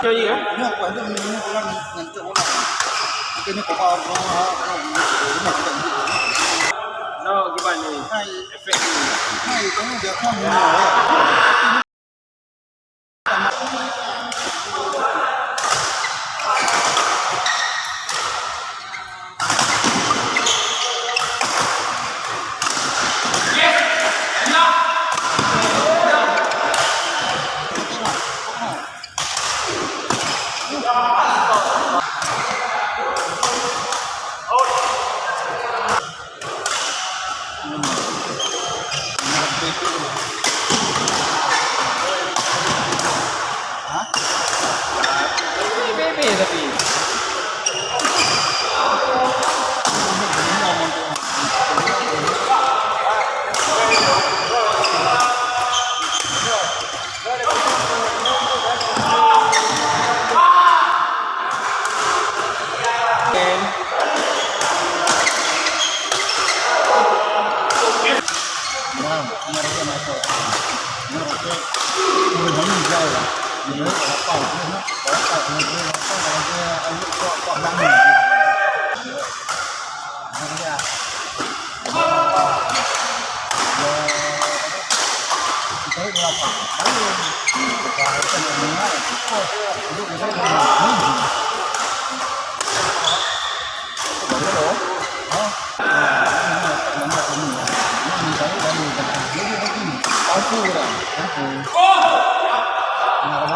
Chơi gì á? Nó cái bài này effect baby tapi.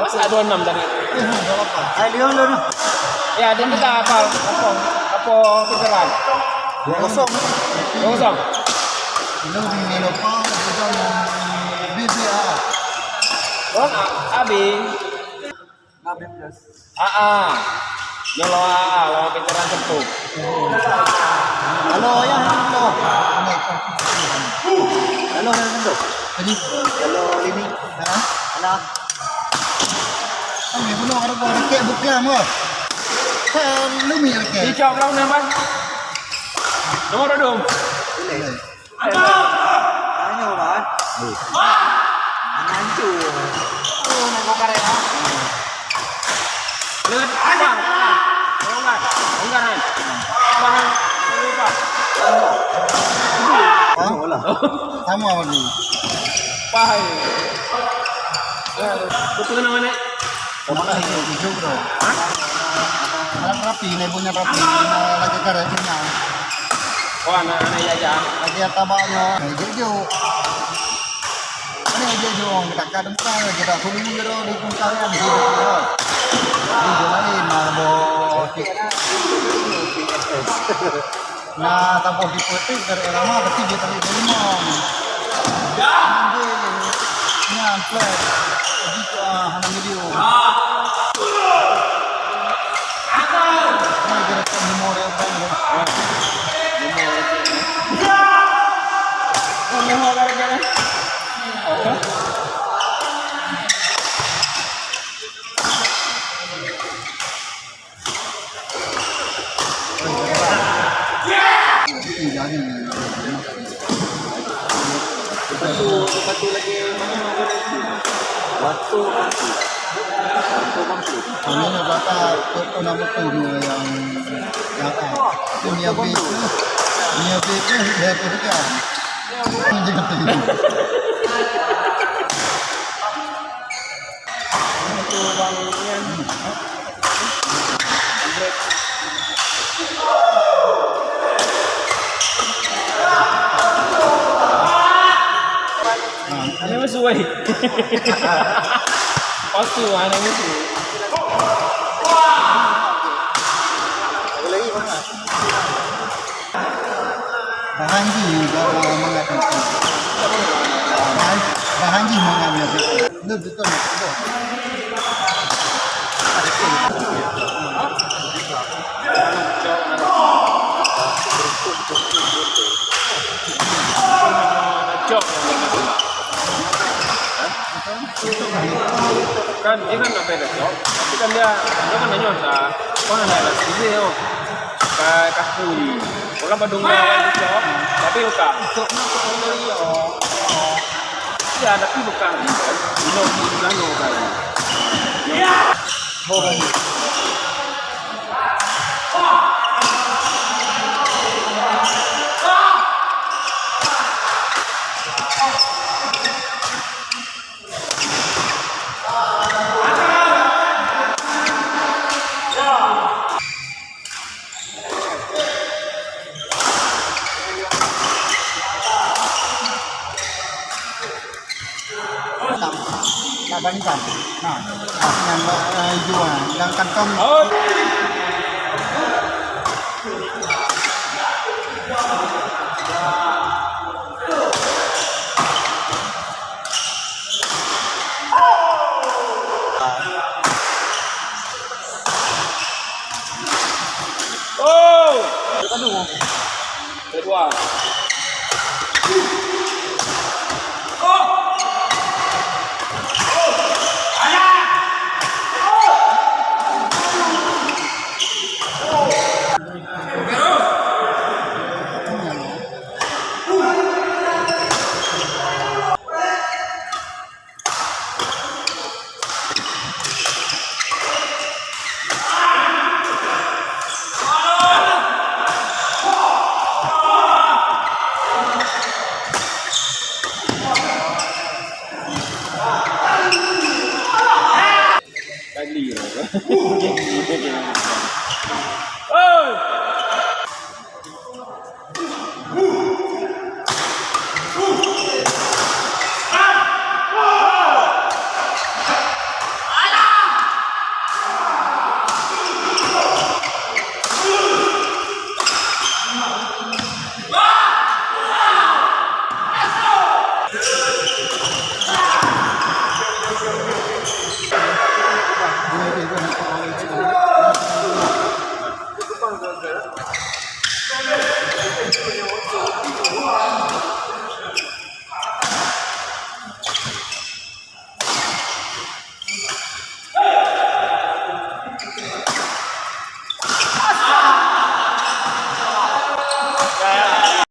Masa 26 tadi. Ya, dan kita apa kejalan? 2-0. 2-0. Ini Nilopal juga BBA. Oh, Abi. Nyolo lawan veteran Sepuk. Halo ya, halo. Halo, halo. Ini halo ini. Halo. Anh muốn nói nó kẹo bục làm rồi. Sao nước mì là kẹo? Đi chọn lâu nè bác. Đúng rồi đường. Anh nhiều đấy. Anh chủ. Này có cái này hả? Lướt. Không này. Không cái này. Bang. Sama lagi. Pai. Betul namanya. Mana ini hijau bro? Rapi nih punya rapi lagi karetnya. Oh anak ya. Lagi tabaknya. Hijau. Ini hijau kita kadang kadang kita kuning bro di kungkalian hijau bro. Hijau lagi marbo. Nah, tampil di putih dari lama berarti dia tadi limong. Ini amplek. Jadi hanya video. Ini gerak memori apa ini? Memori gara-gara. Satu lagi waktu Ini berapa nama punya yang punya itu dia punya. Ini juga tuh. Itu bangnya. Ini musuh. Pastu ada musuh. Bahanji mengatakan. Bahanji mengambil. betul betul. Cok kan dia kan nggak beda cok, tapi kan dia kan nanya kau nanya sini yo, kakui, orang badungnya itu cok, tapi bukan, ya tapi bukan, ino kan, Bandingkan. Nah, yang jual, yang kantong. oh. Oh, Aduh. kedua. Kali